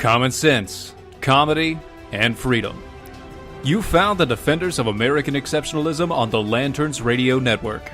Common sense, comedy, and freedom. You found the defenders of American exceptionalism on the Lanterns Radio Network.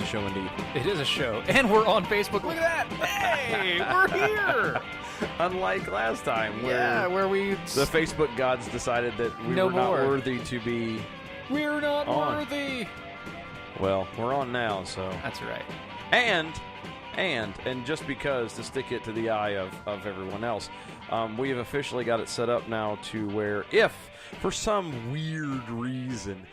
Show indeed. It is a show, and we're on Facebook. Look at that! Hey, we're here. Unlike last time, where we the Facebook gods decided that we were not worthy to be. We're not worthy. Well, we're on now, so that's right. And just because to stick it to the eye of everyone else, we have officially got it set up now to where if for some weird reason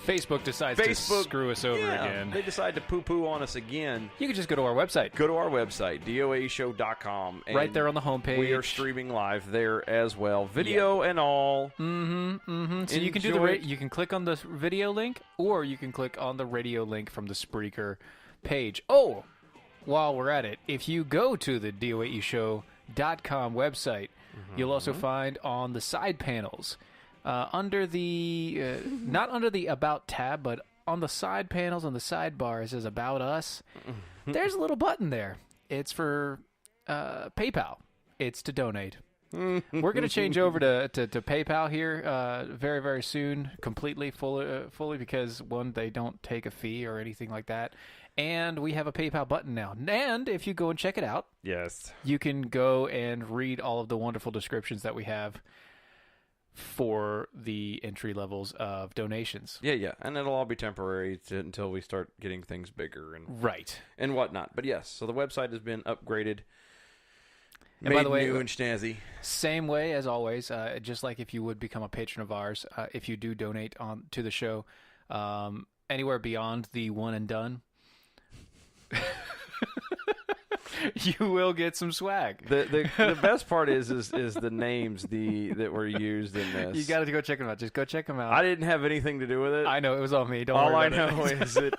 Facebook decides to screw us over again, they decide to poo-poo on us again, you can just go to our website. Go to our website, doaeshow.com. Right there on the homepage. We are streaming live there as well, video and all. So you can you can click on the video link, or you can click on the radio link from the Spreaker page. Oh, while we're at it, if you go to the doaeshow.com website, you'll also find on the side panels, under the not under the About tab, but on the side panels on the sidebar, it says About Us. There's a little button there. It's for PayPal. It's to donate. We're going to change over to PayPal here very, very soon, fully, because, one, they don't take a fee or anything like that. And we have a PayPal button now. And if you go and check it out, yes, you can go and read all of the wonderful descriptions that we have for the entry levels of donations. Yeah. And it'll all be temporary until we start getting things bigger and whatnot. But yes, so the website has been upgraded. And by the way, new and snazzy. Same way as always, just like if you would become a patron of ours, if you do donate to the show, anywhere beyond the one and done, you will get some swag. The best part is the names that were used in this. You got to go check them out. Just go check them out. I didn't have anything to do with it. I know, it was all me. All I know is that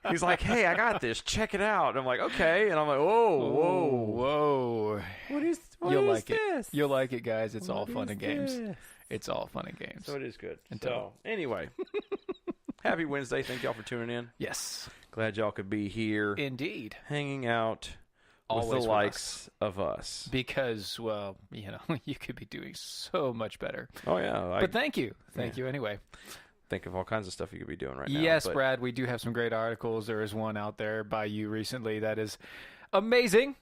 he's like, "Hey, I got this. Check it out." And I'm like, "Okay." And I'm like, "Whoa. What is this? You'll like it, guys. It's all fun and games. It's all fun and games. So it is good. So anyway, happy Wednesday. Thank y'all for tuning in. Yes. Glad y'all could be here. Indeed. Hanging out with the likes of us. Because, well, you could be doing so much better. Oh, yeah. But thank you. Thank you anyway. Think of all kinds of stuff you could be doing right now. Yes, Brad, we do have some great articles. There is one out there by you recently that is amazing,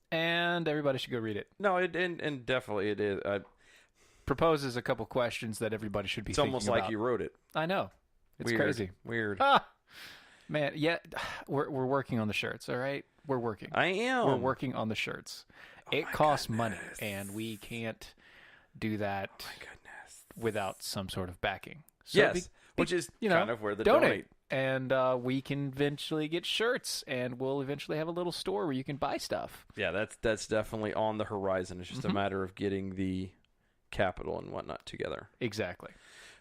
and everybody should go read it. No, and definitely it is. Proposes a couple questions that everybody should be thinking about. It's almost like you wrote it. I know. It's crazy. Weird. Man, yeah, we're working on the shirts, all right? We're working. I am. We're working on the shirts. It costs money, and we can't do that without some sort of backing. So yes, which is kind of where the donate. And we can eventually get shirts, and we'll eventually have a little store where you can buy stuff. Yeah, that's definitely on the horizon. It's just a matter of getting the capital and whatnot together. Exactly.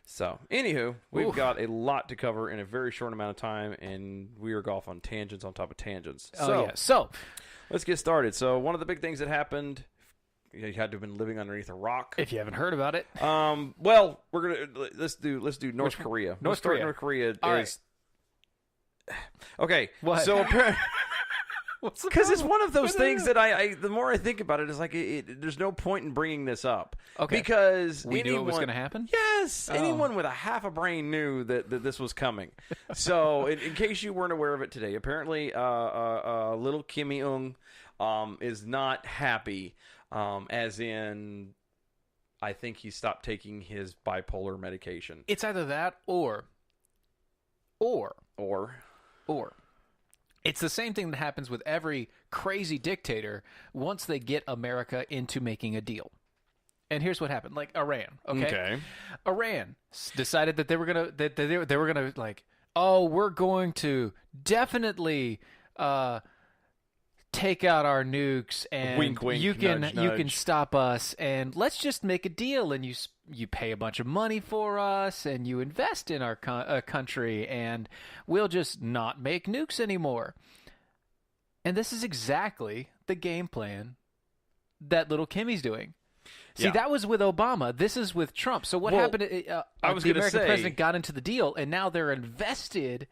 So, anywho, we've got a lot to cover in a very short amount of time, and we are golf on tangents on top of tangents. So, let's get started. So, one of the big things that happened, you had to have been living underneath a rock. If you haven't heard about it. Well, let's do North Korea. North Korea. North Korea All is... Right. Okay, what? So apparently... Because it's one of those things that the more I think about it, it's like there's no point in bringing this up. Okay. Because we knew it was going to happen? Yes. Anyone with a half a brain knew that this was coming. So in case you weren't aware of it today, apparently Lil Kimmy Jong Un is not happy, as in I think he stopped taking his bipolar medication. It's either that or it's the same thing that happens with every crazy dictator once they get America into making a deal. And here's what happened. Like Iran, okay? Iran decided that they were gonna like oh, we're going to definitely take out our nukes, and wink, wink, you can nudge, you can nudge. stop us, and let's just make a deal, and you pay a bunch of money for us, and you invest in our country, and we'll just not make nukes anymore. And this is exactly the game plan that Little Kimmy's doing. See, that was with Obama. This is with Trump. So what happened? I was the gonna American say- president got into the deal, and now they're invested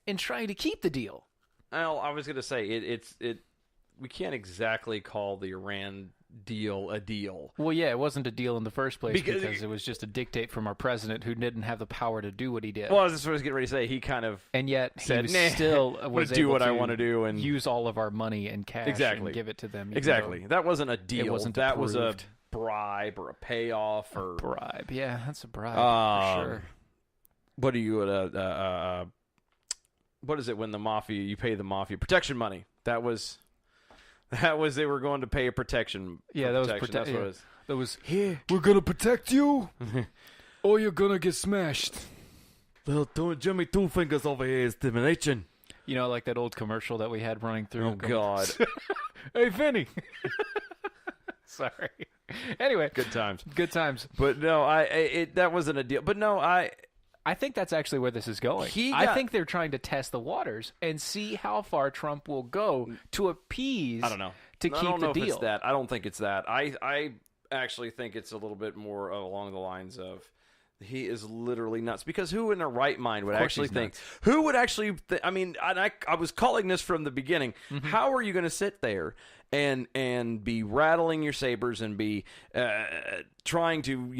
in trying to keep the deal. Well, I was going to say it. We can't exactly call the Iran deal a deal. Well, yeah, it wasn't a deal in the first place Because- because it was just a dictate from our president who didn't have the power to do what he did. Well, that's what I was getting ready to say. He kind of And yet said, he "Nah, still I'm was gonna do able what I to wanna do and- use all of our money and cash Exactly. and give it to them. even exactly. though That wasn't a deal. wasn't that was a approved. bribe or a payoff or bribe. Yeah, that's a bribe Um, for sure. what do you what is it when the mafia you pay the mafia protection money? That was they were going to pay a protection. Yeah, for that was protection. That's what it was. That was Here, we're gonna protect you, or you're gonna get smashed. Little Jimmy Two Fingers over here is discrimination. like that old commercial that we had running through. Oh God, Hey, Vinny. Sorry. Anyway, good times. good times. But no, that wasn't a deal. But no, I think that's actually where this is going. I think they're trying to test the waters and see how far Trump will go to appease. I don't know. To I keep don't the know deal. if it's that. I don't think it's that. I actually think it's a little bit more along the lines of he is literally nuts. Because who in their right mind would actually he's think? nuts. Who would actually? I mean, I was calling this from the beginning. Mm-hmm. How are you going to sit there and be rattling your sabers and be trying to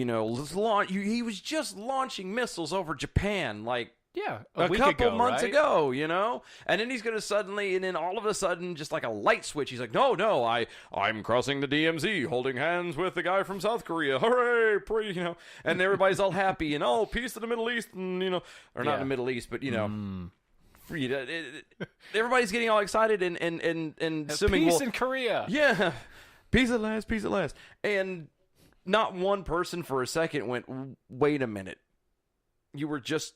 launch? He was just launching missiles over Japan like. Yeah, A week couple ago, months right? ago, and then he's going to suddenly, and then all of a sudden, just like a light switch, he's like, no, I'm crossing the DMZ, holding hands with the guy from South Korea, hooray, and everybody's all happy, and peace in the Middle East, and or not Yeah. in the Middle East, but everybody's getting all excited and assuming, Peace well, in Korea. yeah, peace at last, and not one person for a second went, wait a minute, you were just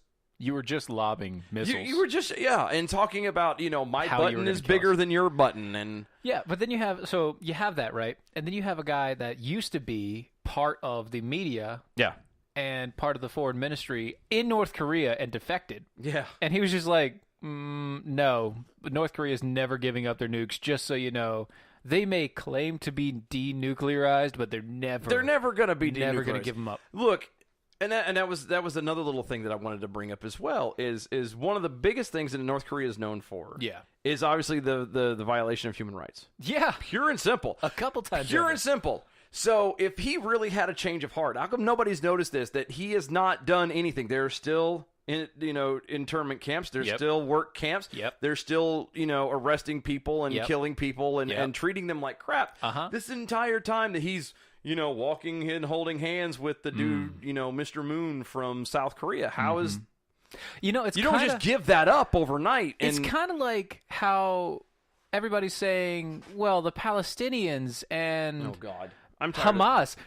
lobbing missiles. You were just and talking about my How you were button gonna is kill bigger us. than your button, and Yeah, but then you have that, right? And then you have a guy that used to be part of the media and part of the foreign ministry in North Korea and defected. yeah, And he was just like, no, North Korea is never giving up their nukes, just so you know. They may claim to be denuclearized, but they're never going to be never going to give them up. Look, and that was another little thing that I wanted to bring up as well is one of the biggest things that North Korea is known for. Yeah. Is obviously the violation of human rights. Yeah, Pure and simple. a couple times. Pure over. and simple. So if he really had a change of heart, how come nobody's noticed this? That he has not done anything. There are still internment camps. There's Yep. still work camps. Yep. There's still arresting people and Yep. killing people and, Yep. and treating them like crap. Uh-huh. This entire time that he's walking and holding hands with the dude, Mr. Moon from South Korea. How is It's you don't kinda, just give that up overnight? It's And kind of like how everybody's saying, well, the Palestinians and oh God, I'm tired of-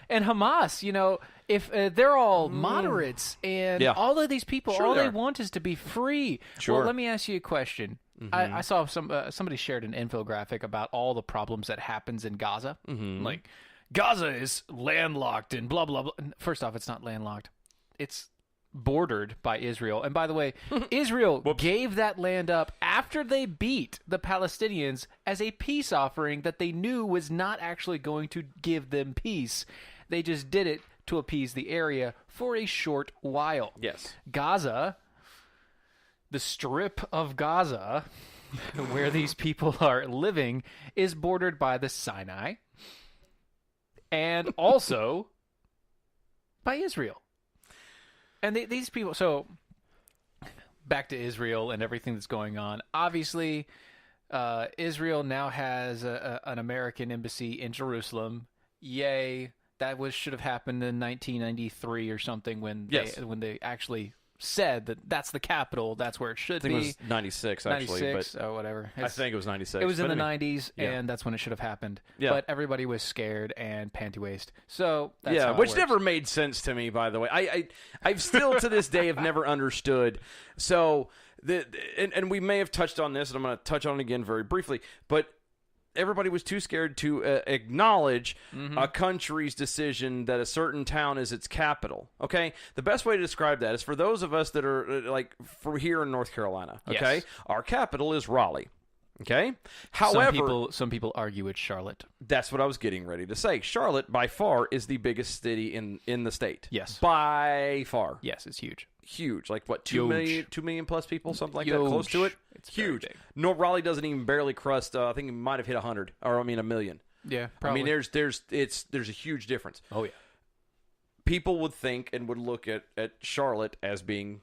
Hamas, if they're all moderates and Yeah. all of these people, Sure all they they are. want is to be free. Sure. Well, let me ask you a question. I saw somebody shared an infographic about all the problems that happens in Gaza. Like, Gaza is landlocked and blah, blah, blah. First off, it's not landlocked. It's bordered by Israel. And by the way, Israel gave that land up after they beat the Palestinians as a peace offering that they knew was not actually going to give them peace. They just did it to appease the area for a short while. Yes. Gaza, the strip of Gaza where these people are living, is bordered by the Sinai and also by Israel. And these people, so back to Israel and everything that's going on. Obviously, Israel now has an American embassy in Jerusalem. Yay. That should have happened in 1993 or something when they actually said that that's the capital, that's where it should be. I think it was 96 actually, 96, but whatever. I think it was 96. It was in But the anyway. 90s, and that's when it should have happened. Yeah. But everybody was scared and panty waist. So that's how it which works. never made sense to me, by the way. I've still to this day have never understood. So and we may have touched on this, and I'm going to touch on it again very briefly, but everybody was too scared to acknowledge a country's decision that a certain town is its capital. Okay, the best way to describe that is for those of us that are like for here in North Carolina. Okay, Yes. Our capital is Raleigh. Okay, however, some people argue it's Charlotte. that's what I was getting ready to say. Charlotte, by far, is the biggest city in the state. Yes. By far. Yes, it's huge. Huge. Like, what, Huge. 2 million plus people? Something like Huge. that? Close to it? It's very huge. big. No, Raleigh doesn't even barely crust, I think it might have hit 100. Or, I mean, 1 million. Yeah, probably. I mean, there's a huge difference. Oh, yeah. People would think and would look at Charlotte as being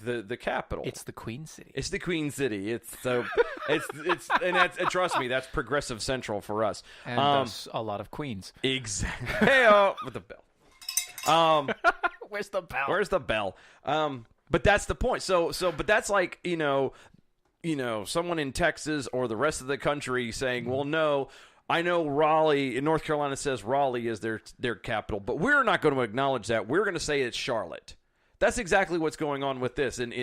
the capital. It's the Queen City. It's the Queen City. It's so it's and that's and trust me, that's progressive central for us. And thus a lot of queens. Exactly. Hey, with the bell. Where's the bell? Where's the bell? But that's the point. But that's like someone in Texas or the rest of the country saying, well, no. I know Raleigh in North Carolina says Raleigh is their capital, but we're not going to acknowledge that. We're going to say it's Charlotte. That's exactly what's going on with this. And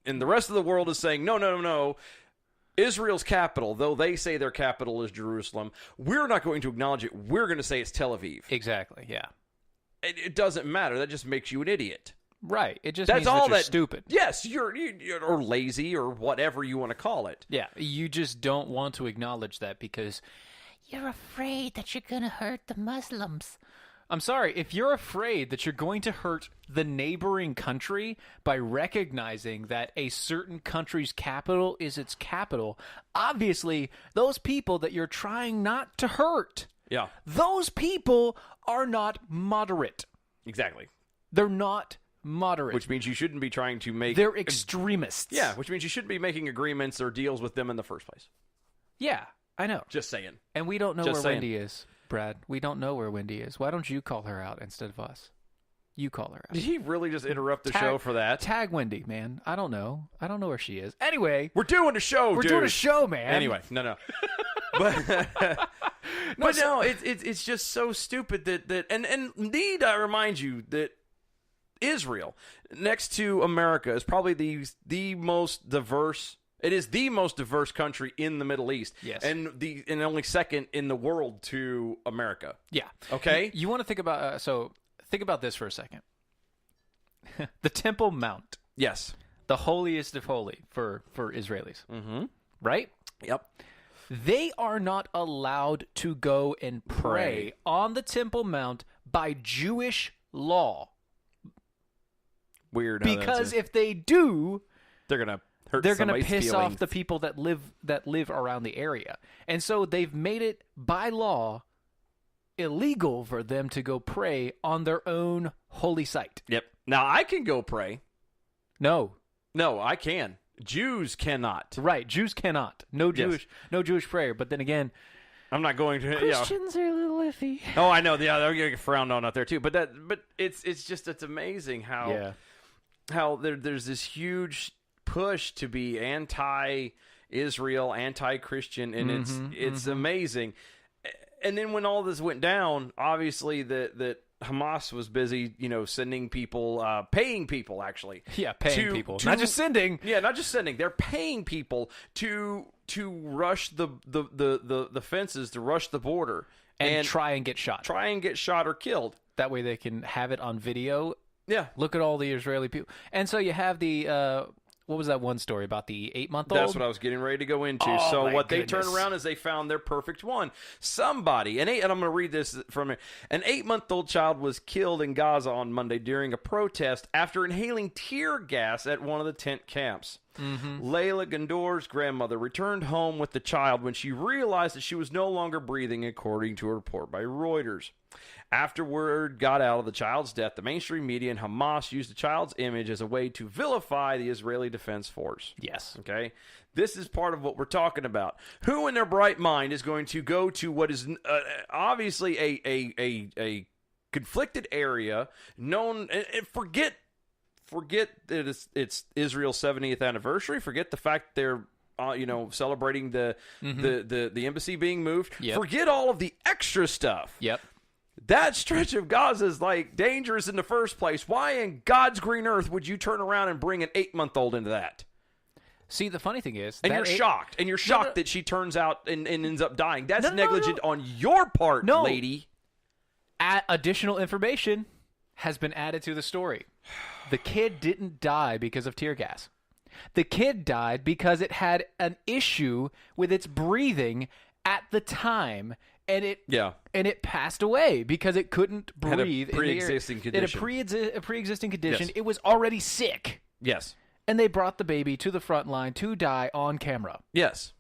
the rest of the world is saying, no. Israel's capital, though they say their capital is Jerusalem, we're not going to acknowledge it. We're going to say it's Tel Aviv. Exactly, yeah. It doesn't matter. That just makes you an idiot. Right. It just That's means all that you're stupid. Yes, you're or lazy or whatever you want to call it. Yeah, you just don't want to acknowledge that because you're afraid that you're going to hurt the Muslims. I'm sorry, if you're afraid that you're going to hurt the neighboring country by recognizing that a certain country's capital is its capital, obviously those people that you're trying not to hurt, Yeah, those people are not moderate. exactly. They're not moderate. Which means you shouldn't be trying to make... They're extremists. Yeah, which means you shouldn't be making agreements or deals with them in the first place. Yeah, I know. Just saying. And we don't know Just where saying. Wendy is, Brad. We don't know where Wendy is. Why don't you call her out instead of us? You call her out. Did he really just interrupt the show for that? Tag Wendy, man. I don't know. I don't know where she is. Anyway, We're doing a show, we're dude. doing a show, man. Anyway, no. But it's just so stupid that and need I remind you that Israel, next to America, is probably the most diverse. It is the most diverse country in the Middle East. Yes. And only second in the world to America. Yeah. Okay? You want to think about think about this for a second. The Temple Mount, Yes. the holiest of holy for Israelis. Mm-hmm. Right? Yep. They are not allowed to go and pray on the Temple Mount by Jewish law. Weird. how Because that's if they do, they're gonna hurt. they're going to somebody's piss feelings. off the people that live around the area. And so they've made it by law illegal for them to go pray on their own holy site. Yep. Now I can go pray. No. No, I can. Jews cannot. Right, Jews cannot. No Jewish prayer, but then again, I'm not going to. Christians are a little iffy. Oh, I know. Yeah, they're getting frowned on out there too. But it's amazing how there's this huge push to be anti-Israel, anti-Christian, and it's amazing. And then when all this went down, obviously that Hamas was busy, sending people, paying people actually. Yeah, paying people, not just sending. Yeah, not just sending. They're paying people to rush the fences, to rush the border, and try and get shot. Try and get shot or killed. That way they can have it on video. Yeah. Look at all the Israeli people. And so you have the what was that one story about the 8-month-old? That's what I was getting ready to go into. Oh, so my what goodness. they turned around is they found their perfect one. Somebody, and I'm going to read this from it. An 8-month-old child was killed in Gaza on Monday during a protest after inhaling tear gas at one of the tent camps. Layla Gandor's grandmother returned home with the child when she realized that she was no longer breathing, according to a report by Reuters. After word got out of the child's death, the mainstream media and Hamas used the child's image as a way to vilify the Israeli Defense Force. Yes. Okay? This is part of what we're talking about. Who in their bright mind is going to go to what is obviously a conflicted area known, and forget that it's Israel's 70th anniversary. Forget the fact they're celebrating the embassy being moved. Yep. Forget all of the extra stuff. Yep. that stretch of Gaza is like dangerous in the first place. Why in God's green earth would you turn around and bring an 8-month-old into that? See, the funny thing is... And you're shocked. And you're shocked that she turns out and ends up dying. That's negligent on your part, lady. Additional information has been added to the story. The kid didn't die because of tear gas. The kid died because it had an issue with its breathing at the time, and it passed away because it couldn't breathe. Had a pre-existing condition. It had a pre-existing condition. Yes. It was already sick. Yes. And they brought the baby to the front line to die on camera. Yes.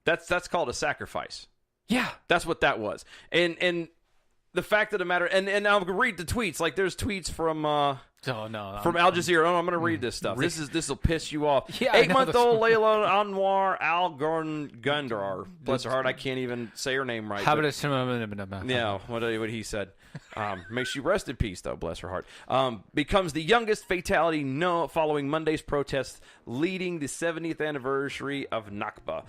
That's called a sacrifice. Yeah. That's what that was. And the fact of the matter, and I'll read the tweets. Like, there's tweets from from Al Jazeera. I'm going to read this stuff. This will piss you off. Yeah, 8-month-old Layla Anwar Al Gundar. Bless her heart, I can't even say her name right. Yeah, what he said. May she rest in peace, though. Bless her heart. Becomes the youngest fatality following Monday's protests leading the 70th anniversary of Nakba,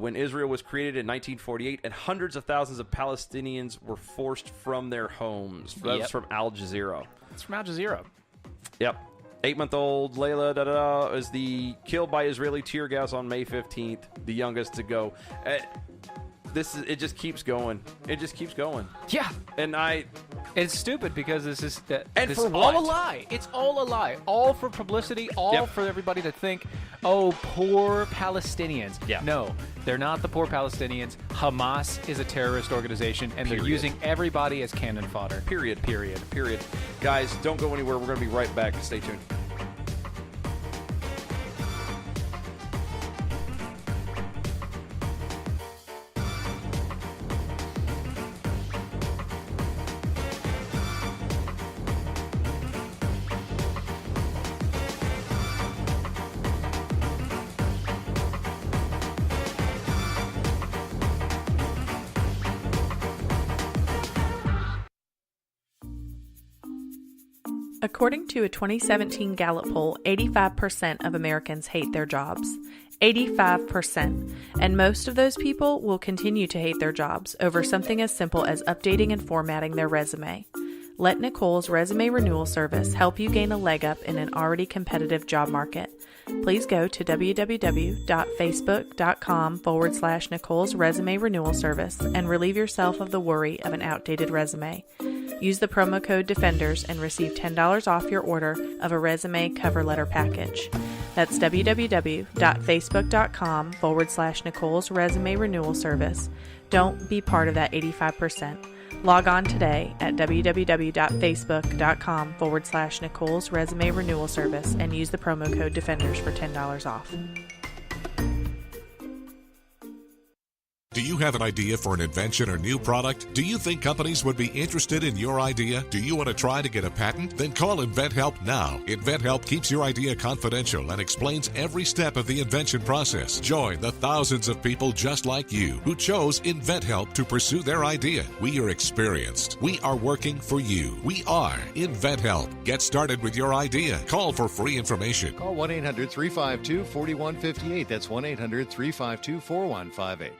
when Israel was created in 1948, and hundreds of thousands of Palestinians were forced from their homes. That's from Al Jazeera. It's from Al Jazeera. Yep. 8-month-old Layla is killed by Israeli tear gas on May 15th, the youngest to go. It just keeps going. It just keeps going. Yeah. And it's stupid because this for all what? a lie. It's all a lie. All for publicity, all for everybody to think, oh, poor Palestinians. Yeah. No, they're not the poor Palestinians. Hamas is a terrorist organization, and they're using everybody as cannon fodder. Period. Guys, don't go anywhere. We're going to be right back. Stay tuned. According to a 2017 Gallup poll, 85% of Americans hate their jobs. 85%. And most of those people will continue to hate their jobs over something as simple as updating and formatting their resume. Let Nicole's resume renewal service help you gain a leg up in an already competitive job market. Please go to www.facebook.com/Nicole's resume renewal service and relieve yourself of the worry of an outdated resume. Use the promo code DEFENDERS and receive $10 off your order of a resume cover letter package. That's www.facebook.com/Nicole's resume renewal service. Don't be part of that 85%. Log on today at www.facebook.com/Nicole's resume renewal service and use the promo code DEFENDERS for $10 off. Do you have an idea for an invention or new product? Do you think companies would be interested in your idea? Do you want to try to get a patent? Then call InventHelp now. InventHelp keeps your idea confidential and explains every step of the invention process. Join the thousands of people just like you who chose InventHelp to pursue their idea. We are experienced. We are working for you. We are InventHelp. Get started with your idea. Call for free information. Call 1-800-352-4158. That's 1-800-352-4158.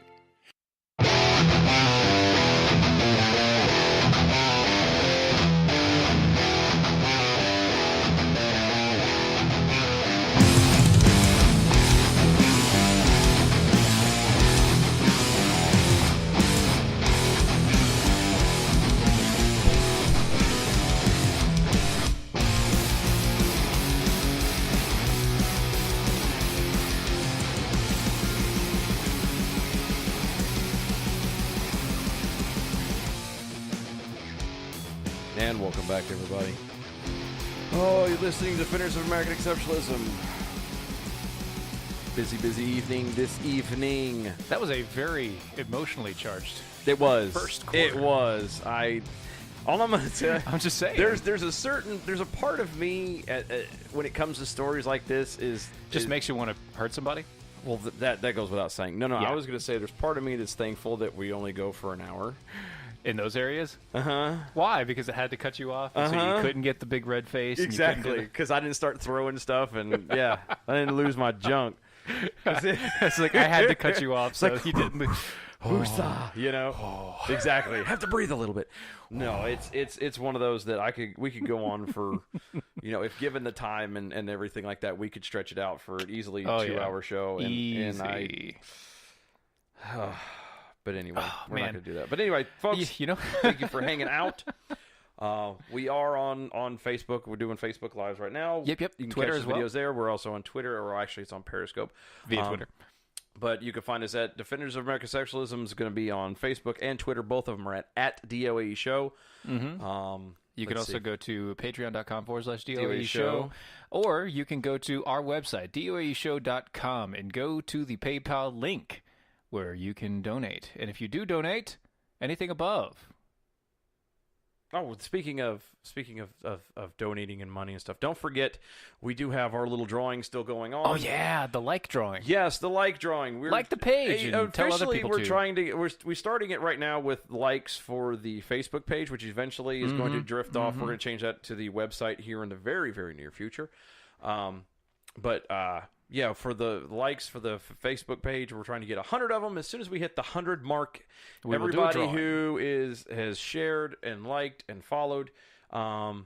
And welcome back, everybody. Oh, you're listening to Defenders of American Exceptionalism. Busy evening this evening. That was a very emotionally charged. It was. First quarter. It was. All I'm gonna tell you, I'm just saying. There's a part of me when it comes to stories like this makes you want to hurt somebody. Well, that goes without saying. No. Yeah. I was gonna say there's part of me that's thankful that we only go for an hour. In those areas? Uh-huh. Why? Because it had to cut you off, and so you couldn't get the big red face. Exactly, because I didn't start throwing stuff, and I didn't lose my junk. It's like I had to cut you off, so you didn't. Woosah, you know, exactly. Have to breathe a little bit. No, it's one of those that we could go on for, you know, if given the time and everything like that, we could stretch it out for an easily 2-hour show. Easy. But anyway, we're not going to do that. But anyway, folks, you know, thank you for hanging out. We are on Facebook. We're doing Facebook Lives right now. Yep. You can Twitter catch as the well. videos there. We're also on Twitter, or actually it's on Periscope. Via Twitter. But you can find us at Defenders of American Sexualism. Is going to be on Facebook and Twitter. Both of them are at DOAE Show. Mm-hmm. You can also go to patreon.com/DOAE DOAE Show, or you can go to our website, doaeshow.com, and go to the PayPal link where you can donate. And if you do donate anything above... Oh, speaking of donating and money and stuff, don't forget we do have our little drawing still going on. Oh yeah, the like drawing. Yes, the like drawing. We're like the page and tell other people we're to. trying to we're starting it right now with likes for the Facebook page, which eventually is going to drift off. We're going to change that to the website here in the very, very near future. Yeah, for the likes for the Facebook page, we're trying to get 100 of them. As soon as we hit the 100 mark, everybody who has shared and liked and followed, or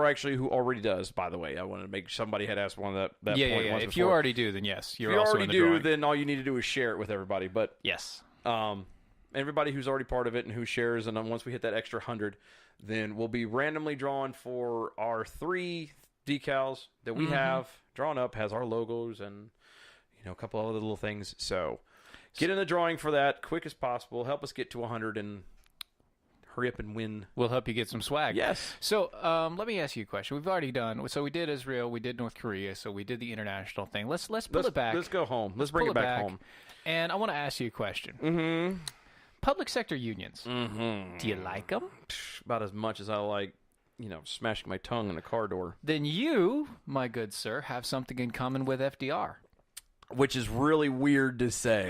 actually who already does, by the way, I wanted to make somebody had asked one of that point. Yeah. If you already do, then yes, if you already do, then all you need to do is share it with everybody. But yes, everybody who's already part of it and who shares, and then once we hit that extra 100, then we'll be randomly drawn for our 3 decals that we have drawn up, has our logos and a couple other little things. So get in the drawing for that quick as possible. Help us get to 100 and hurry up and win. We'll help you get some swag. Yes. So let me ask you a question. We've already done. So we did Israel. We did North Korea. So we did the international thing. Let's pull it back. Let's go home. Let's bring it back home. And I want to ask you a question. Public sector unions. Do you like them? About as much as I like, smashing my tongue in a car door. Then you, my good sir, have something in common with FDR. Which is really weird to say.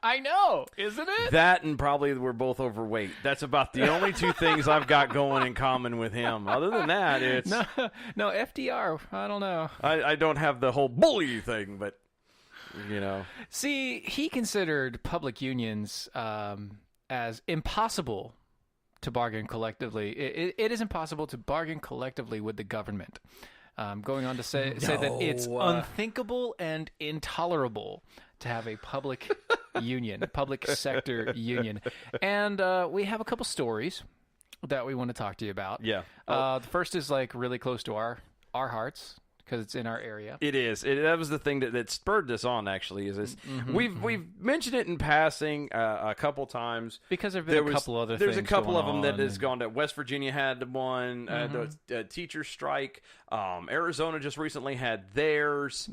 I know, isn't it? That and probably we're both overweight. That's about the only 2 things I've got going in common with him. Other than that, it's... No, FDR, I don't know. I don't have the whole bully thing, but, See, he considered public unions as impossible to bargain collectively. It is impossible to bargain collectively with the government. Going on to say that it's unthinkable and intolerable to have a public union, public sector union. And we have a couple stories that we want to talk to you about. Yeah. The first is really close to our hearts, because it's in our area. It is. That was the thing that spurred this on. Actually, is we've mentioned it in passing a couple times because there's a couple other things. There's a couple of them that has gone to West Virginia had one. The teacher strike. Arizona just recently had theirs.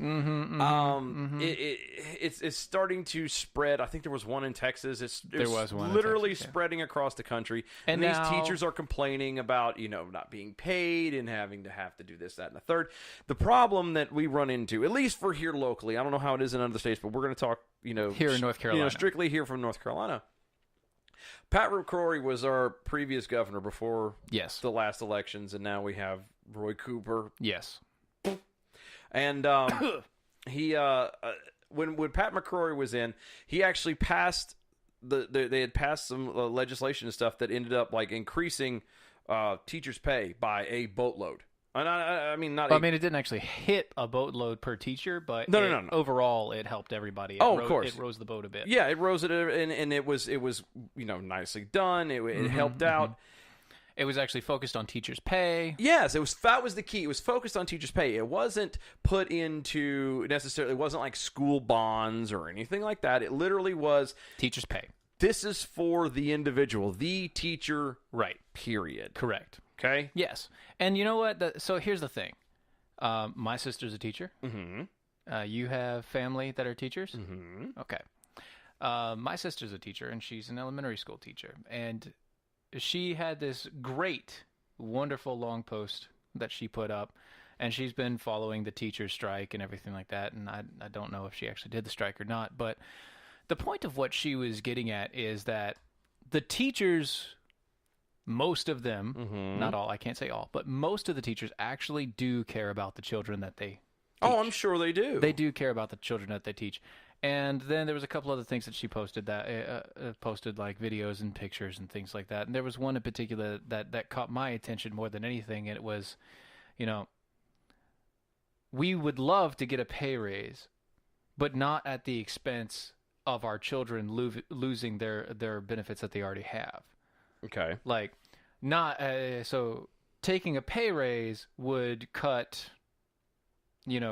It's starting to spread. I think there was one in Texas. There was one literally spreading across the country. And these teachers are complaining about not being paid and having to do this, that, and the third. The problem that we run into, at least for here locally, I don't know how it is in other states, but we're going to talk, here in North Carolina, strictly here from North Carolina. Pat McCrory was our previous governor before the last elections, and now we have Roy Cooper. Yes. And he when Pat McCrory was in, he actually passed they had passed some legislation and stuff that ended up increasing teachers' pay by a boatload. And I mean, it didn't actually hit a boatload per teacher, but no. Overall, it helped everybody. Of course, it rose the boat a bit. Yeah, it rose it, and it was nicely done. It helped out. It was actually focused on teachers' pay. Yes, that was the key. It was focused on teachers' pay. It wasn't put into necessarily. It wasn't like school bonds or anything like that. It literally was teachers' pay. This is for the individual, the teacher. Right. Period. Correct. Okay. Yes. And you know what? So here's the thing. My sister's a teacher. You have family that are teachers? Okay. My sister's a teacher, and she's an elementary school teacher. And she had this great, wonderful long post that she put up, and she's been following the teachers' strike and everything like that. And I don't know if she actually did the strike or not. But the point of what she was getting at is that the teachers... Most of them, not all, I can't say all, but most of the teachers actually do care about the children that they teach. Oh, I'm sure they do. They do care about the children that they teach. And then there was a couple other things that she posted posted like videos and pictures and things like that. And there was one in particular that caught my attention more than anything. And it was, we would love to get a pay raise, but not at the expense of our children losing their benefits that they already have. Okay. Like, not so taking a pay raise would cut,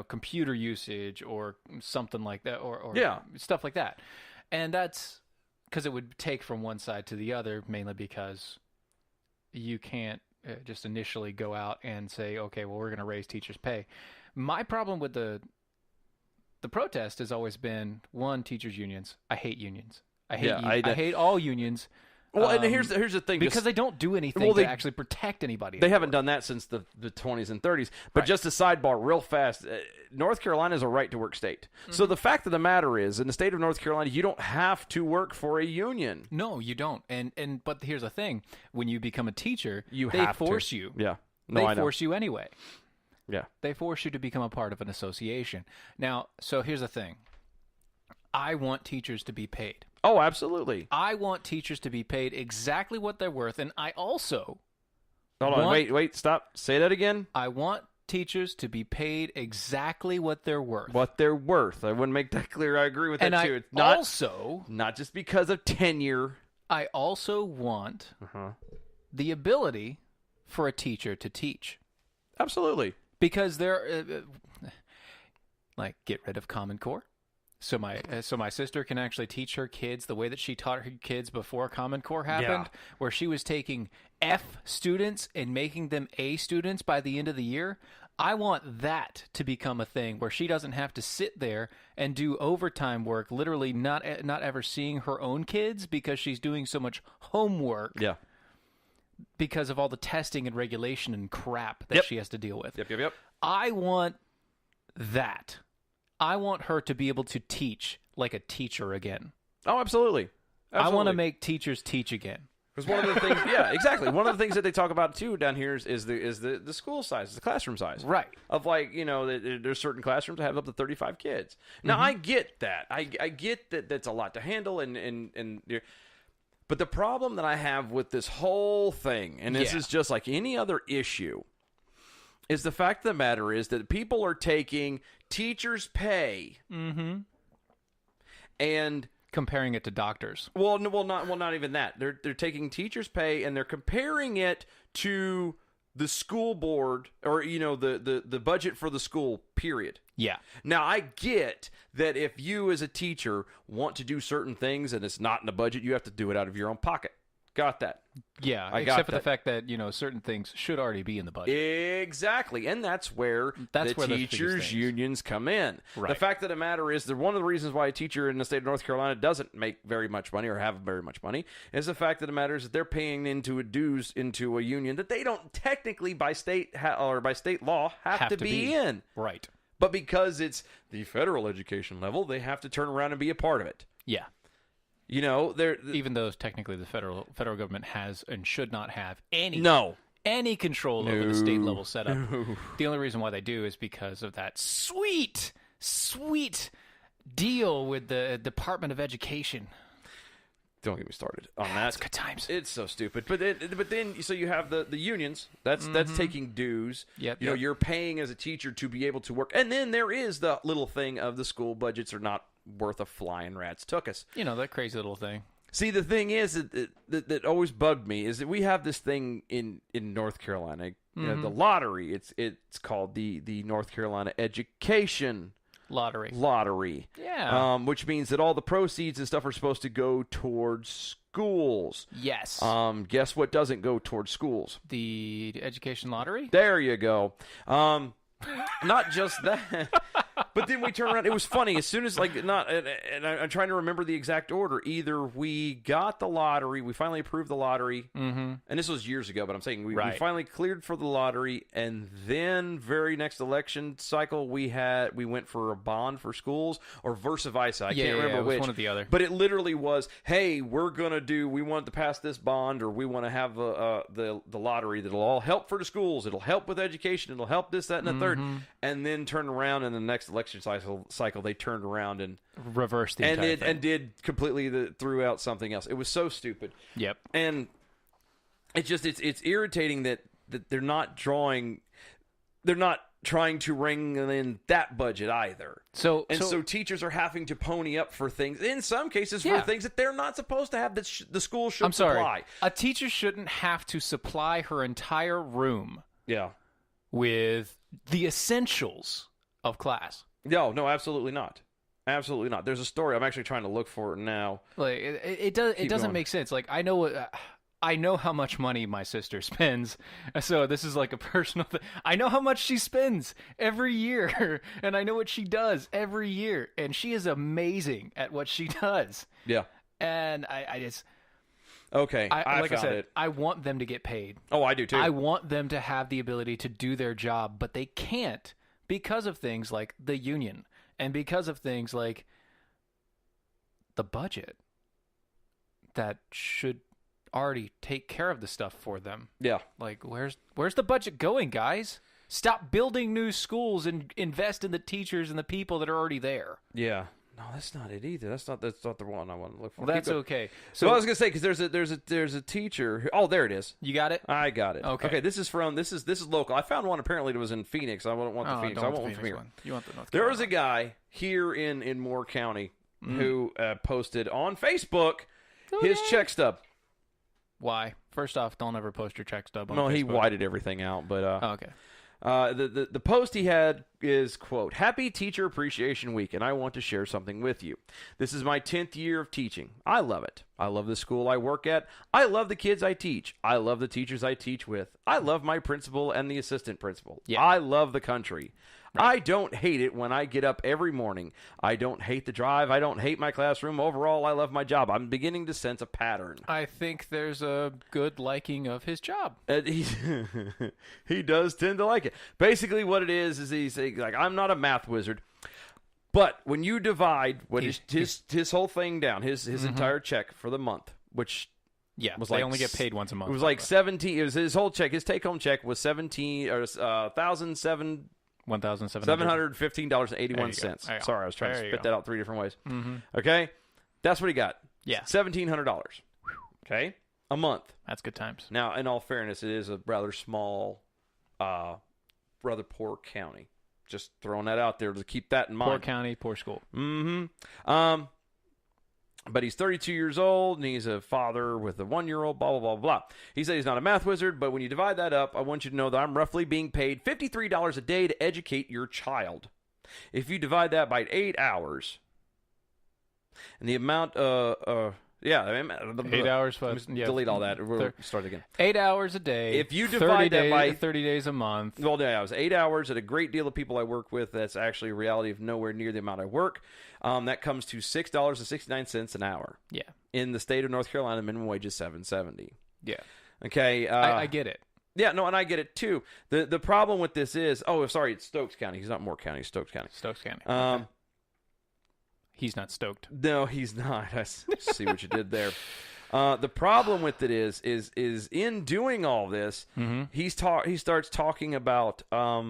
computer usage or something like that, or stuff like that. And that's because it would take from one side to the other, mainly because you can't just initially go out and say, okay, well, we're going to raise teachers' pay. My problem with the protest has always been, one, teachers' unions. I hate unions. I hate all unions. Well, and here's the thing. Because they don't do anything to actually protect anybody. They haven't done that since the 20s and 30s. But just a sidebar real fast, North Carolina is a right-to-work state. Mm-hmm. So the fact of the matter is, in the state of North Carolina, you don't have to work for a union. No, you don't. But here's the thing. When you become a teacher, they force you. Yeah. No, they force you anyway. Yeah. They force you to become a part of an association. Now, so here's the thing. I want teachers to be paid. Oh, absolutely. I want teachers to be paid exactly what they're worth, and I also wait, stop. Say that again. I want teachers to be paid exactly what they're worth. What they're worth. I wouldn't make that clear. I agree with that too. It's not just because of tenure. I also want the ability for a teacher to teach. Absolutely. Because they're get rid of Common Core. So my sister can actually teach her kids the way that she taught her kids before Common Core happened, where she was taking F students and making them A students by the end of the year. I want that to become a thing where she doesn't have to sit there and do overtime work, literally not ever seeing her own kids because she's doing so much homework. Yeah. Because of all the testing and regulation and crap that she has to deal with. Yep. I want that. I want her to be able to teach like a teacher again. Oh, absolutely. I want to make teachers teach again. Because one of the things, exactly. One of the things that they talk about too down here is the school size, the classroom size, right? Of there's certain classrooms that have up to 35 kids. Now I get that. I get that that's a lot to handle, but the problem that I have with this whole thing, and this is just like any other issue, is the fact of the matter is that people are taking teachers' pay and comparing it to doctors. Not even that. They're taking teachers' pay and they're comparing it to the school board or the budget for the school. Period. Yeah. Now I get that if you as a teacher want to do certain things and it's not in the budget, you have to do it out of your own pocket. Got that. Yeah, except for the fact that, certain things should already be in the budget. Exactly, and that's where the teachers' unions come in. Right. The fact of the matter is that one of the reasons why a teacher in the state of North Carolina doesn't make very much money or have very much money is the fact of the matter is that they're paying into a dues into a union that they don't technically by state or by state law have to be in. Right. But because it's the federal education level, they have to turn around and be a part of it. Yeah. Even though technically the federal government has and should not have any control over the state level setup. The only reason why they do is because of that sweet deal with the Department of Education. Don't get me started on that. It's good times. It's so stupid. But then so you have the unions. That's taking dues. Yep. You're paying as a teacher to be able to work. And then there is the little thing of the school budgets are not worth a flying rat's tuchus. That crazy little thing. See, the thing is that always bugged me is that we have this thing in North Carolina, the lottery. It's called the North Carolina Education Lottery. Yeah. Which means that all the proceeds and stuff are supposed to go towards schools. Yes. Guess what doesn't go towards schools? The education lottery? There you go. Not just that. But then we turn around. It was funny. As soon as and I'm trying to remember the exact order. Either we got the lottery, we finally approved the lottery, and this was years ago. But I'm saying we finally cleared for the lottery, and then very next election cycle we went for a bond for schools or versa versa. I can't remember which. One or the other. But it literally was, hey, we want to pass this bond, or we want to have the lottery that'll all help for the schools. It'll help with education. It'll help this, that, and the third. And then turn around and the next next election cycle they turned around and reversed the entire thing. And did completely threw out something else. It was so stupid. Yep. And it's just it's irritating that they're not trying to ring in that budget either. So teachers are having to pony up for things, in some cases for things that they're not supposed to have, that the school should supply. A teacher shouldn't have to supply her entire room with the essentials of class. No, absolutely not. Absolutely not. There's a story. I'm actually trying to look for it now. Like it doesn't make sense. Like I know how much money my sister spends, so this is like a personal thing. I know how much she spends every year, and I know what she does every year, and she is amazing at what she does. Yeah. And I just... Okay, like I said, I want them to get paid. Oh, I do too. I want them to have the ability to do their job, but they can't because of things like the union and because of things like the budget that should already take care of the stuff for them. Yeah. Like, where's the budget going, guys? Stop building new schools and invest in the teachers and the people that are already there. Yeah. No, that's not it either. That's not the one I want to look for. Well, that's okay. So I was gonna say, because there's a teacher. Oh, there it is. You got it. I got it. Okay. This is local. I found one apparently that was in Phoenix. I don't want the Phoenix. I want one from here. You want the North Carolina. There was a guy here in Moore County who posted on Facebook his check stub. Why? First off, don't ever post your check stub on No, Facebook. he whited everything out, but okay. The post he had is, quote, "Happy Teacher Appreciation Week, and I want to share something with you. This is my 10th year of teaching. I love it. I love the school I work at. I love the kids I teach. I love the teachers I teach with. I love my principal and the assistant principal. Yeah. I love the country. I don't hate it when I get up every morning. I don't hate the drive. I don't hate my classroom. Overall, I love my job. I'm beginning to sense a pattern." I think there's a good liking of his job. He does tend to like it. Basically, what it is he's saying, like, I'm not a math wizard, but when you divide his whole thing down, his entire check for the month, which was they like, only get paid once a month. It was like 17. It was his whole check. His take-home check was $715.81. Sorry, I was trying to spit that out 3 different ways. Mm-hmm. Okay, that's what he got. Yeah, $1,700. Okay, a month. That's good times. Now, in all fairness, it is a rather small, rather poor county. Just throwing that out there to keep that in mind. Poor county, poor school. Mm-hmm. But he's 32 years old, and he's a father with a 1-year-old, blah, blah, blah, blah. He said he's not a math wizard, but when you divide that up, I want you to know that I'm roughly being paid $53 a day to educate your child. If you divide that by 8 hours, and the amount, 8 hours. Delete all that. We'll start again. 8 hours a day. If you divide that by 30 days a month. Well, yeah, it was 8 hours at a great deal of people I work with. That's actually a reality of nowhere near the amount I work. That comes to $6.69 an hour. Yeah. In the state of North Carolina, minimum wage is $7.70. Yeah. Okay. I get it. Yeah, no, and I get it too. The problem with this is, it's Stokes County. He's not Moore County. He's Stokes County. Stokes County. Okay. He's not stoked. No, he's not. I see what you did there. The problem with it is in doing all this, he starts talking about. I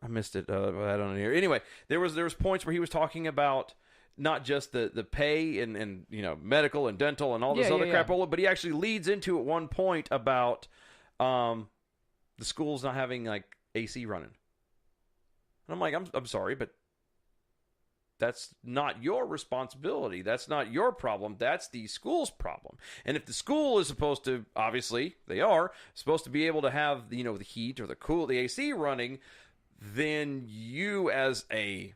missed it. I don't know here. Anyway, there was points where he was talking about not just the pay and medical and dental and all this other crap, but he actually leads into at one point about the schools not having like AC running. And I'm like, I'm sorry, but that's not your responsibility. That's not your problem. That's the school's problem. And if the school is supposed to, obviously they are supposed to be able to have the heat or the AC running, then you as a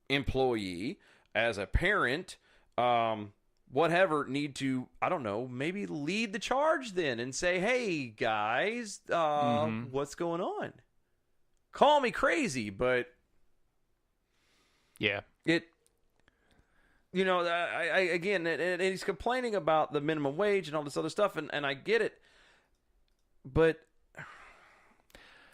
employee, as a parent, whatever, need to, I don't know, maybe lead the charge then and say, hey guys, what's going on? Call me crazy, but yeah. Again, and he's complaining about the minimum wage and all this other stuff, and I get it, but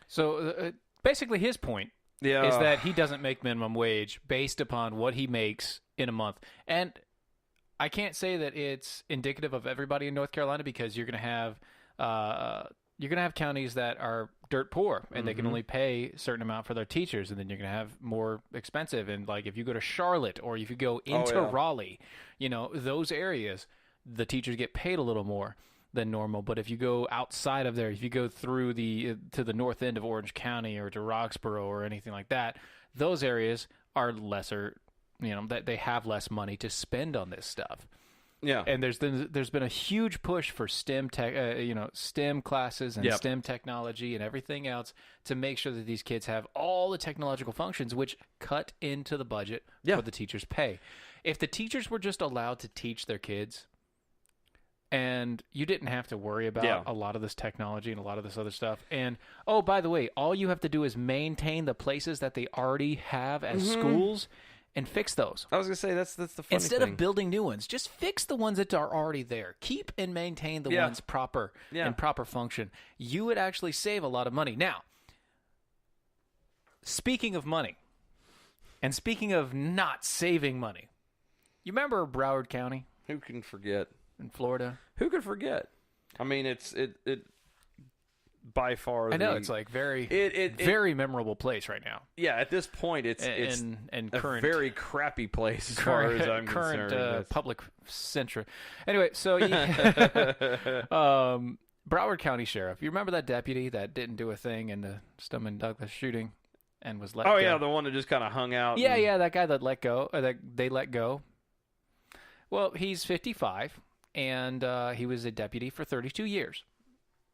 so basically his point is that he doesn't make minimum wage based upon what he makes in a month, and I can't say that it's indicative of everybody in North Carolina because you're going to have you're going to have counties that are dirt poor and they can only pay a certain amount for their teachers, and then you're going to have more expensive. And like if you go to Charlotte or if you go into Raleigh, those areas, the teachers get paid a little more than normal. But if you go outside of there, if you go through to the north end of Orange County or to Roxborough or anything like that, those areas are lesser, that they have less money to spend on this stuff. Yeah, and there's been a huge push for STEM STEM classes and STEM technology and everything else to make sure that these kids have all the technological functions, which cut into the budget for the teachers' pay. If the teachers were just allowed to teach their kids, and you didn't have to worry about a lot of this technology and a lot of this other stuff, and by the way, all you have to do is maintain the places that they already have as schools. And fix those. I was going to say, that's the funny thing. Instead of building new ones, just fix the ones that are already there. Keep and maintain the ones proper and proper function. You would actually save a lot of money. Now, speaking of money, and speaking of not saving money, you remember Broward County? Who can forget? In Florida? Who could forget? I mean, it by far. I know it's like very memorable place right now. Yeah, at this point, it's and a current, very crappy place as far as I'm concerned. Current public censure. Anyway, so Broward County Sheriff. You remember that deputy that didn't do a thing in the Stoneman Douglas shooting and was let go? Oh yeah, the one that just kind of hung out. Yeah, that guy that let go. That they let go. Well, he's 55, and he was a deputy for 32 years.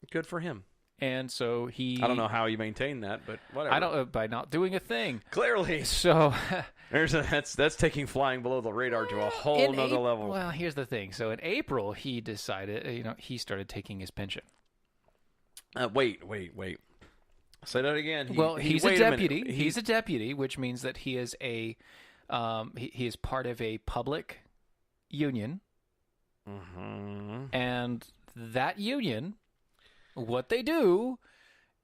Good for him. And so I don't know how you maintain that, but whatever. I don't by not doing a thing. Clearly. So that's taking flying below the radar to a whole nother level. Well, here's the thing. So in April, he decided, he started taking his pension. Wait. Say that again. He's a deputy. He's a deputy, which means that he is he is part of a public union. Mm-hmm. And that union, what they do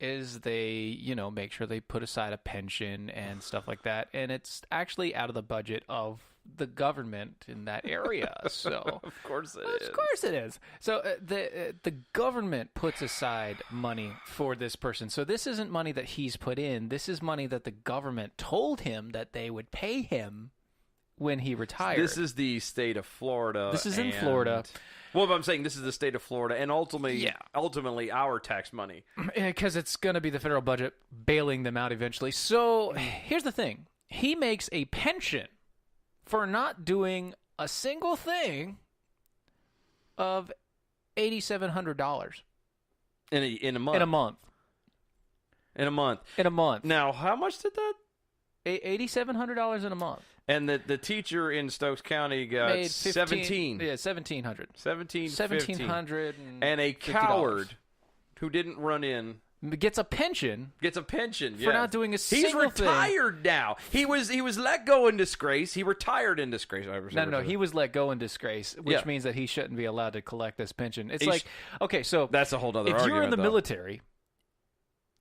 is they, make sure they put aside a pension and stuff like that. And it's actually out of the budget of the government in that area. So of course it is. So the government puts aside money for this person. So this isn't money that he's put in. This is money that the government told him that they would pay him when he retired. This is the state of Florida. This is in Florida. Well, but I'm saying this is the state of Florida, and ultimately our tax money. Because it's going to be the federal budget bailing them out eventually. So here's the thing. He makes a pension for not doing a single thing of $8,700. In a month? In a month. In a month. In a month. Now, how much did that? $8,700 in a month. And the teacher in Stokes County got made 17. Yeah, $1,700. $1,700. And a coward who didn't run in gets a pension. For not doing a single thing. He's retired now. He was let go in disgrace. He retired in disgrace. No. He was let go in disgrace, which means that he shouldn't be allowed to collect this pension. It's like, okay, so that's a whole other argument. If you're in the military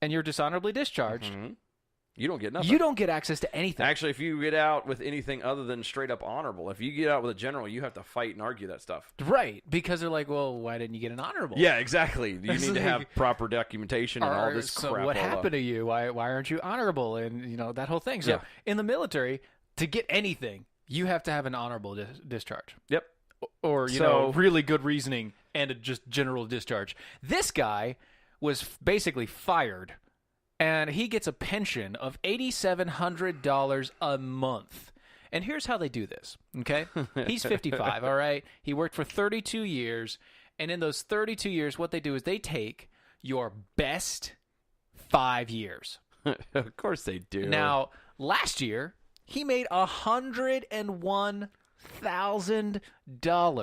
and you're dishonorably discharged, you don't get nothing. You don't get access to anything. Actually, if you get out with anything other than straight up honorable, if you get out with a general, you have to fight and argue that stuff. Right, because they're like, well, why didn't you get an honorable? Yeah, exactly. You need to have proper documentation and all this crap. So what happened to you? Why aren't you honorable? And, that whole thing. So in the military, to get anything, you have to have an honorable discharge. Yep. Or, really good reasoning and a just general discharge. This guy was basically fired. And he gets a pension of $8,700 a month. And here's how they do this, okay? He's 55, all right? He worked for 32 years. And in those 32 years, what they do is they take your best 5 years. Of course they do. Now, last year, he made $101,000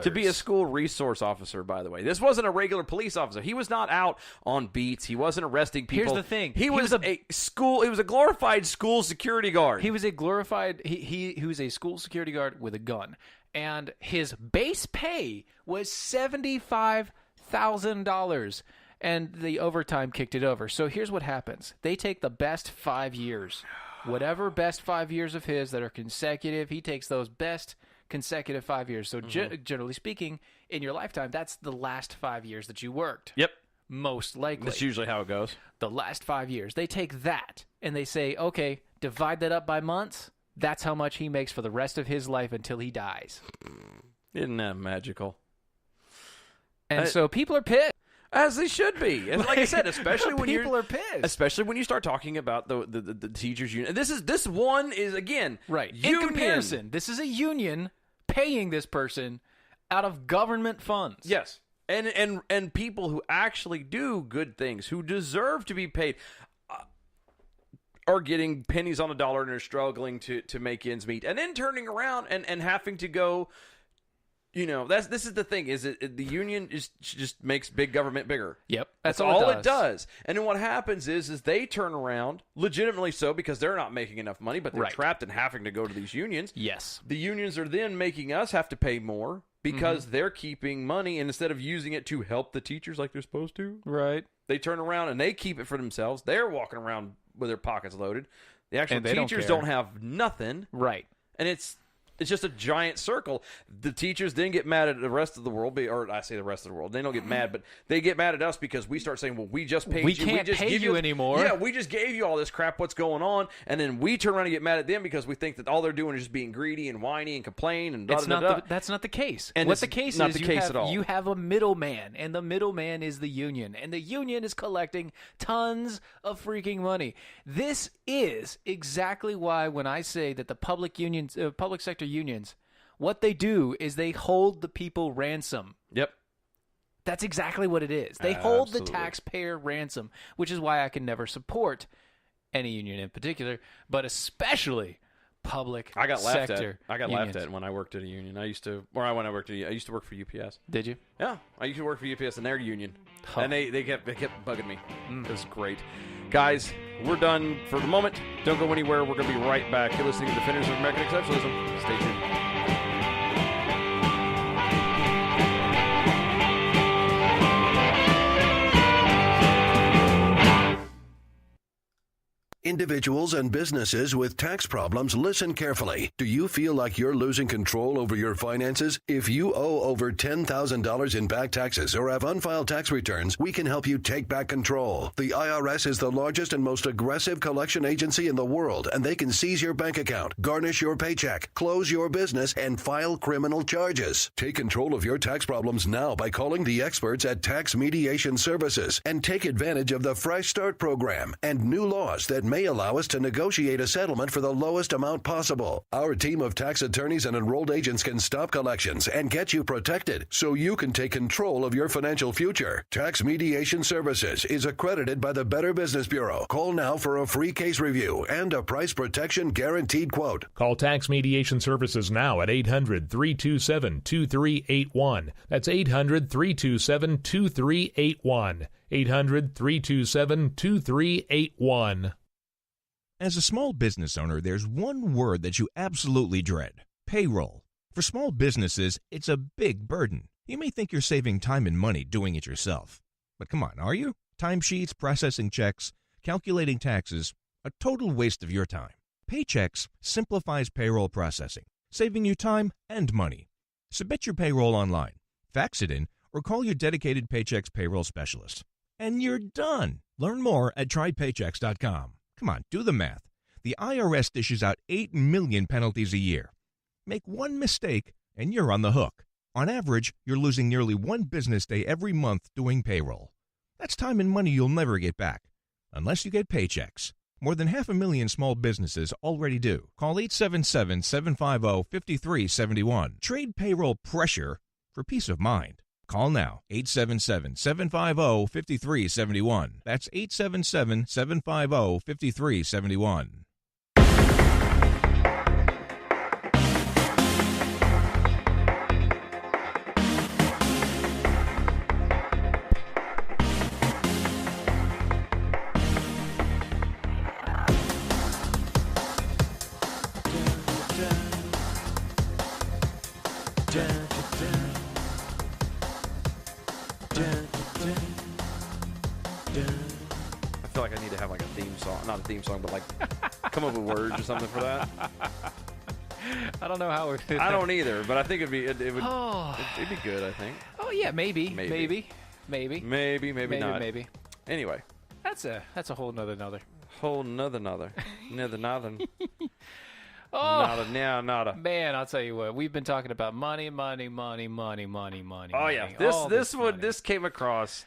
to be a school resource officer. By the way, this wasn't a regular police officer. He was not out on beats. He wasn't arresting people. Here's the thing: he was a school. He was a glorified school security guard. He was a glorified. He was a school security guard with a gun, and his base pay was $75,000. And the overtime kicked it over. So here's what happens: they take the best 5 years, whatever best 5 years of his that are consecutive. He takes those best consecutive 5 years. So generally speaking, in your lifetime, that's the last 5 years that you worked. Yep. most likely. That's usually how it goes. The last 5 years. They take that and they say, okay, divide that up by months. That's how much he makes for the rest of his life until he dies. Isn't that magical? And so people are pissed. As they should be. And like I said, especially when people are pissed. Especially when you start talking about the teachers union. This one is, again, right. Union. In comparison, this is a union paying this person out of government funds. Yes. And people who actually do good things, who deserve to be paid, are getting pennies on a dollar and are struggling to make ends meet. And then turning around and having to go, this is the thing, is the union just makes big government bigger. Yep. That's all it does. And then what happens is they turn around, legitimately so, because they're not making enough money, but they're trapped in having to go to these unions. Yes. The unions are then making us have to pay more because they're keeping money, and instead of using it to help the teachers like they're supposed to, right? They turn around and they keep it for themselves. They're walking around with their pockets loaded. The actual teachers don't have nothing. Right. And it's just a giant circle. The teachers then get mad at the rest of the world, or I say the rest of the world. They don't get mad, but they get mad at us because we start saying, well, we just paid you. We can't pay you anymore. Yeah, we just gave you all this crap. What's going on? And then we turn around and get mad at them because we think that all they're doing is just being greedy and whiny and complain and that's not the case. And what the case not is, the case at all. You have a middleman, and the middleman is the union, and the union is collecting tons of freaking money. This is exactly why when I say that the public sector unions, what they do is they hold the people ransom. Yep. That's exactly what it is. They hold the taxpayer ransom, which is why I can never support any union in particular, but especially public sector. I got laughed at when I worked at a union. I used to work for UPS. Did you? Yeah, I used to work for UPS and their union, and they kept bugging me. It was great. Guys, we're done for the moment. Don't go anywhere. We're going to be right back. You're listening to Defenders of American Exceptionalism. Stay tuned. Individuals and businesses with tax problems, listen carefully. Do you feel like you're losing control over your finances? If you owe over $10,000 in back taxes or have unfiled tax returns, we can help you take back control. The IRS is the largest and most aggressive collection agency in the world, and they can seize your bank account, garnish your paycheck, close your business, and file criminal charges. Take control of your tax problems now by calling the experts at Tax Mediation Services and take advantage of the Fresh Start program and new laws that may allow us to negotiate a settlement for the lowest amount possible. Our team of tax attorneys and enrolled agents can stop collections and get you protected so you can take control of your financial future. Tax Mediation Services is accredited by the Better Business Bureau. Call now for a free case review and a price protection guaranteed quote. Call Tax Mediation Services now at 800-327-2381. That's 800-327-2381. 800-327-2381. As a small business owner, there's one word that you absolutely dread: payroll. For small businesses, it's a big burden. You may think you're saving time and money doing it yourself. But come on, are you? Timesheets, processing checks, calculating taxes, a total waste of your time. Paychex simplifies payroll processing, saving you time and money. Submit your payroll online, fax it in, or call your dedicated Paychex payroll specialist. And you're done. Learn more at trypaychex.com. Come on, do the math. The IRS dishes out 8 million penalties a year. Make one mistake, and you're on the hook. On average, you're losing nearly one business day every month doing payroll. That's time and money you'll never get back, unless you get Paychex. More than 500,000 small businesses already do. Call 877-750-5371. Trade payroll pressure for peace of mind. Call now, 877-750-5371. That's 877-750-5371. I feel like I need to have like a theme song. Not a theme song, but like come up with words or something for that. I don't know how it I don't either, but I think it'd be good, I think. Oh yeah, maybe. Maybe. Maybe not. Maybe. Anyway. That's a whole nother. Whole nother. Nother. Oh, Nada. man, I'll tell you what. We've been talking about money. Oh yeah, money. this came across.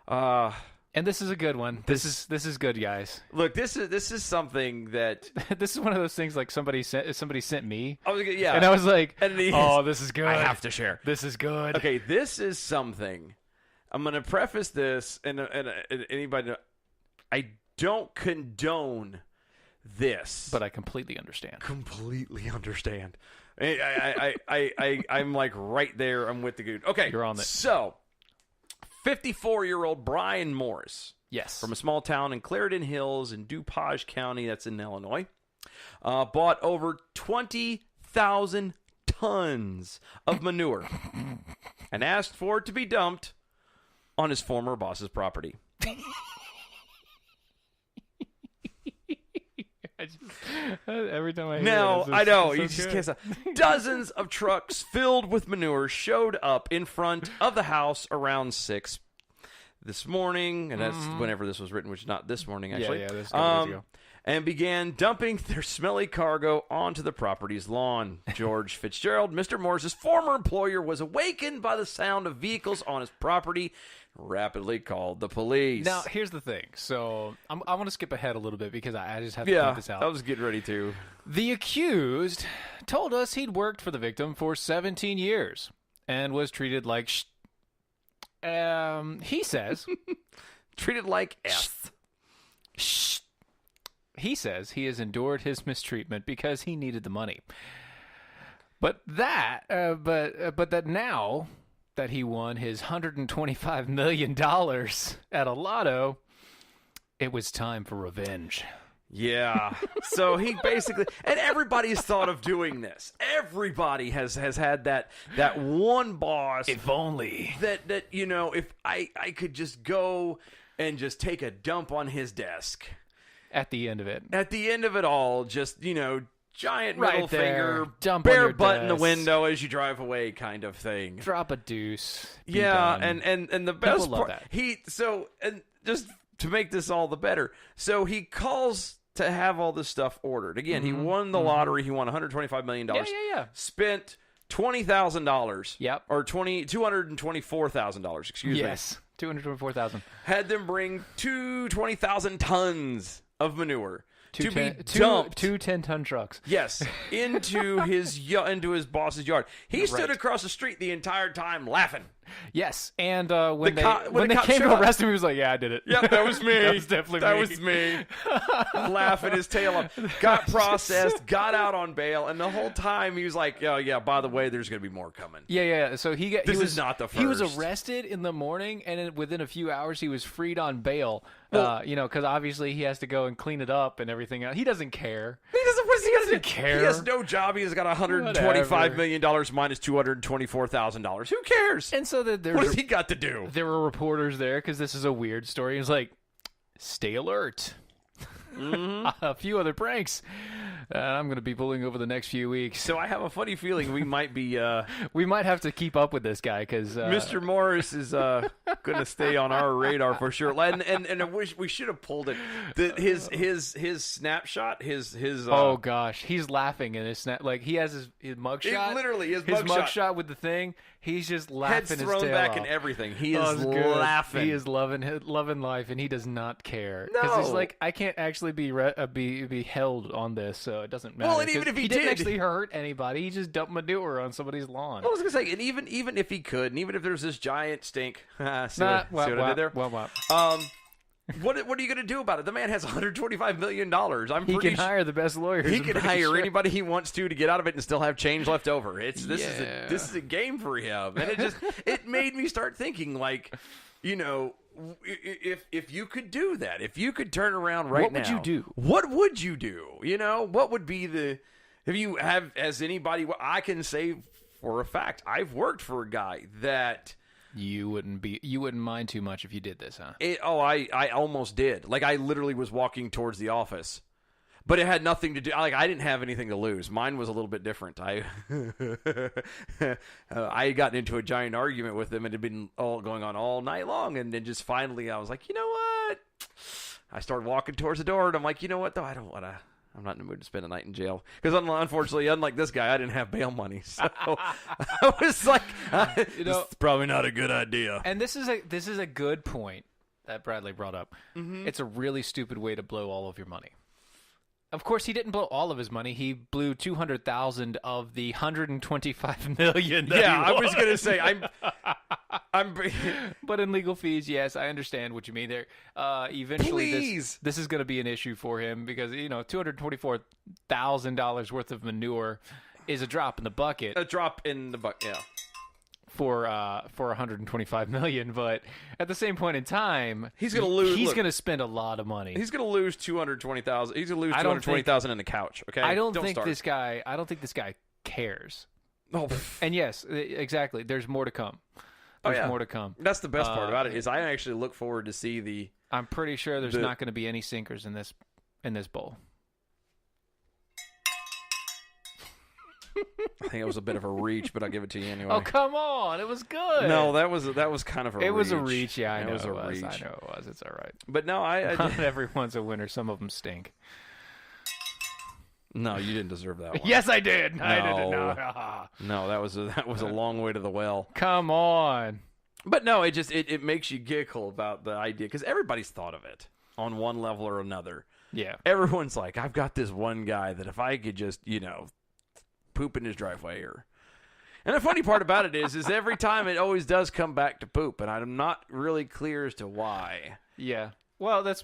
And this is a good one. This is good, guys. Look, this is something that this is one of those things like somebody sent me. Yeah, and I was like, oh, this is good. I have to share. This is good. Okay, this is something. I'm going to preface this, and anybody, I don't condone this, but I completely understand. I'm like right there. I'm with the dude. Okay, you're on it. So, 54-year-old Brian Morris, yes, from a small town in Clarendon Hills in DuPage County, that's in Illinois, bought over 20,000 tons of manure and asked for it to be dumped on his former boss's property. Every time I hear now, it, I know, so you just can't stop. Dozens of trucks filled with manure showed up in front of the house around 6 this morning, and that's whenever this was written, which is not this morning, actually. Yeah, this is a couple days ago. And began dumping their smelly cargo onto the property's lawn. George Fitzgerald, Mr. Morris's former employer, was awakened by the sound of vehicles on his property, rapidly called the police. Now, here's the thing. So, I want to skip ahead a little bit because I just have to point this out. I was getting ready to. The accused told us he'd worked for the victim for 17 years and was treated like he says. Treated like He says he has endured his mistreatment because he needed the money. But that now that he won his $125 million at a lotto, it was time for revenge. Yeah. So he basically, and everybody's thought of doing this. Everybody has had that one boss. If only. That you know, if I could just go and just take a dump on his desk. At the end of it. At the end of it all, just, you know, giant right middle there, finger, bare butt in the window as you drive away kind of thing. Drop a deuce. Yeah, and the best People love part, that. and just to make this all the better, so he calls to have all this stuff ordered. Again, he won the lottery. He won $125 million. Yeah. Spent $20,000. Yep. Or $224,000, excuse me. Yes, $224,000. Had them bring 20,000 tons of manure to be dumped. Two 10-ton trucks. Yes, into his boss's yard. He stood across the street the entire time laughing. Yes, and when they cop came to showed arrest him, he was like, "Yeah, I did it. Yep, that was me. That was definitely that me. was me." Laughing his tail off. Got processed, got out on bail, and the whole time he was like, "Oh yeah, by the way, there's going to be more coming." Yeah. So This is not the first. He was arrested in the morning, and then within a few hours, he was freed on bail. Because obviously he has to go and clean it up and everything else. He doesn't care. He doesn't. What He doesn't care. He has no job. He has got $125 million minus $224,000. Who cares? And so what has he got to do? There were reporters there because this is a weird story. He was like, "Stay alert." A few other pranks I'm going to be pulling over the next few weeks. So I have a funny feeling we might be we might have to keep up with this guy because Mr. Morris is going to stay on our radar for sure. And I wish we should have pulled it. His snapshot, his oh gosh, he's laughing in his snap. Like he has his mugshot. Literally his mugshot with the thing. He's just laughing Head's his thrown tail back off. and everything. He is laughing. He is loving life, and he does not care. No, because he's like, I can't actually be held on this, so it doesn't matter. Well, and even if he didn't did actually hurt anybody, he just dumped manure on somebody's lawn. I was gonna say, and even if he could, and even if there's this giant stink, see what I did there? What are you going to do about it? The man has $125 million. He can hire the best lawyers. He can hire anybody he wants to get out of it and still have change left over. This is a game for him, and it made me start thinking, like, you know, if you could do that, if you could turn around right now, what would you do? What would you do? You know, what would be as anybody? I can say for a fact, I've worked for a guy that. You wouldn't mind too much if you did this, huh? I almost did. Like, I literally was walking towards the office. But it had nothing to do. Like, I didn't have anything to lose. Mine was a little bit different. I had gotten into a giant argument with him. It had been going on all night long, and then just finally, I was like, you know what? I started walking towards the door, and I'm like, you know what? Though I don't want to. I'm not in the mood to spend a night in jail because, unfortunately, unlike this guy, I didn't have bail money. So I was like, it's probably not a good idea. And this is a good point that Bradley brought up. Mm-hmm. It's a really stupid way to blow all of your money. Of course, he didn't blow all of his money. He blew $200,000 of the $125 million. Yeah, I was gonna say I'm. But in legal fees, yes, I understand what you mean there. Eventually, this is going to be an issue for him because $224,000 worth of manure is a drop in the bucket. A drop in the bucket, yeah. For $125 million, but at the same point in time, he's going to lose. He's going to spend a lot of money. He's going to lose $220,000. He's going to lose $220,000 in the couch. Okay, I don't think this guy cares. Oh, and yes, exactly. There's more to come. There's more to come. That's the best part about it is I actually look forward to see the. I'm pretty sure there's not going to be any sinkers in this bowl. I think it was a bit of a reach, but I'll give it to you anyway. Oh, come on. It was good. No, that was kind of a reach. It was a reach, yeah, I know it was. I know it was. It's all right. But no, Not everyone's a winner. Some of them stink. No, you didn't deserve that one. Yes, I did. No. I didn't. No, that was a long way to the well. Come on. But no, it makes you giggle about the idea because everybody's thought of it on one level or another. Yeah. Everyone's like, I've got this one guy that if I could just, poop in his driveway and the funny part about it is every time it always does come back to poop, and I'm not really clear as to why. Yeah. Well, it's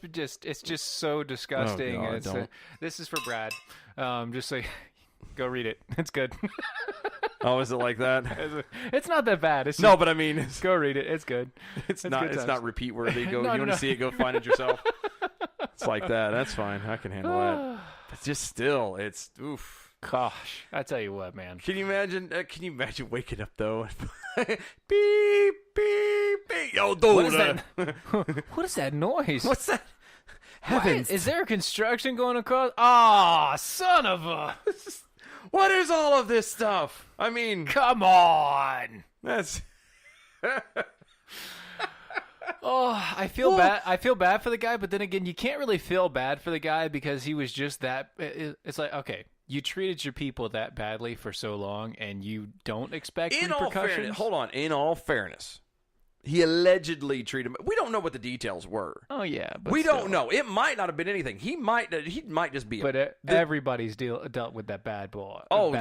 just so disgusting. Oh, God, this is for Brad. Just so go read it. It's good. Oh, is it like that? It's not that bad. It's no, but I mean, go read it. It's good. It's not repeat worthy. Go. You want to see it? Go find it yourself. It's like that. That's fine. I can handle that. But just still, it's oof. Gosh, I tell you what, man. Can you imagine waking up though? Beep beep beep. Yo, dude. What is that? What is that noise? What's that? Heavens! Is there construction going across? Ah, son of a! What is all of this stuff? I mean, come on. That's. Oh, I feel bad. I feel bad for the guy, but then again, you can't really feel bad for the guy because he was just that. It's like, okay, you treated your people that badly for so long, and you don't expect repercussions. In all fairness, he allegedly treated him. We don't know what the details were. Oh yeah, but we don't know. It might not have been anything. He might just be. But everybody's dealt with that bad boss. Oh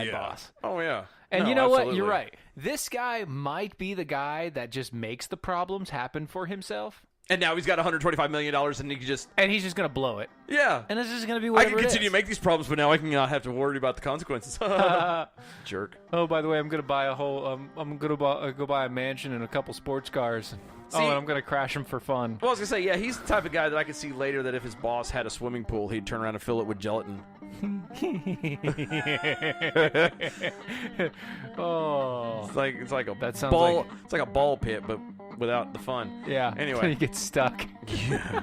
yeah. And you know what? You're right. This guy might be the guy that just makes the problems happen for himself. And now he's got $125 million, and he's just gonna blow it. Yeah. And this is gonna be whatever I can continue to make these problems, but now I can not have to worry about the consequences. Jerk. Oh, by the way, I'm gonna buy a whole. I'm gonna go buy a mansion and a couple sports cars. And I'm gonna crash them for fun. Well, I was gonna say, yeah, he's the type of guy that I could see later that if his boss had a swimming pool, he'd turn around and fill it with gelatin. Oh, it's like a that sounds ball. like... It's like a ball pit, but without the fun. Yeah. Anyway, you get stuck. Yeah.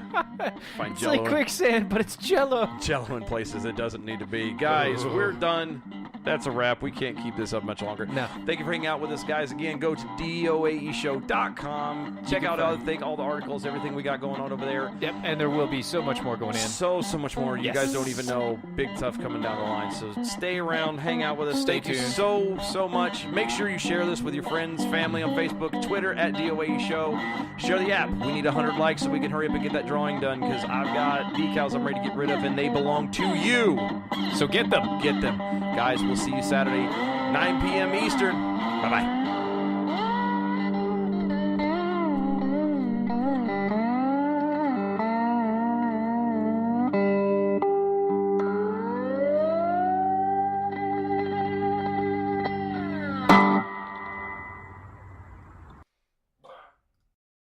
Find it's Jell-O. like quicksand, but it's Jell-O. Jell-O in places it doesn't need to be. Guys, we're done. That's a wrap. We can't keep this up much longer. No. Thank you for hanging out with us, guys. Again, go to doaeshow.com. Check out all the articles, everything we got going on over there. Yep, and there will be so much more going in. So much more. You guys don't even know. Big stuff coming down the line. So stay around, hang out with us. Stay Thank you tuned. so much. Make sure you share this with your friends, family on Facebook, Twitter at DOAE Show. Share the app. We need 100 likes so we can hurry up and get that drawing done because I've got decals I'm ready to get rid of and they belong to you. So get them. Get them. Guys, we'll see you Saturday, 9 p.m. Eastern. Bye-bye.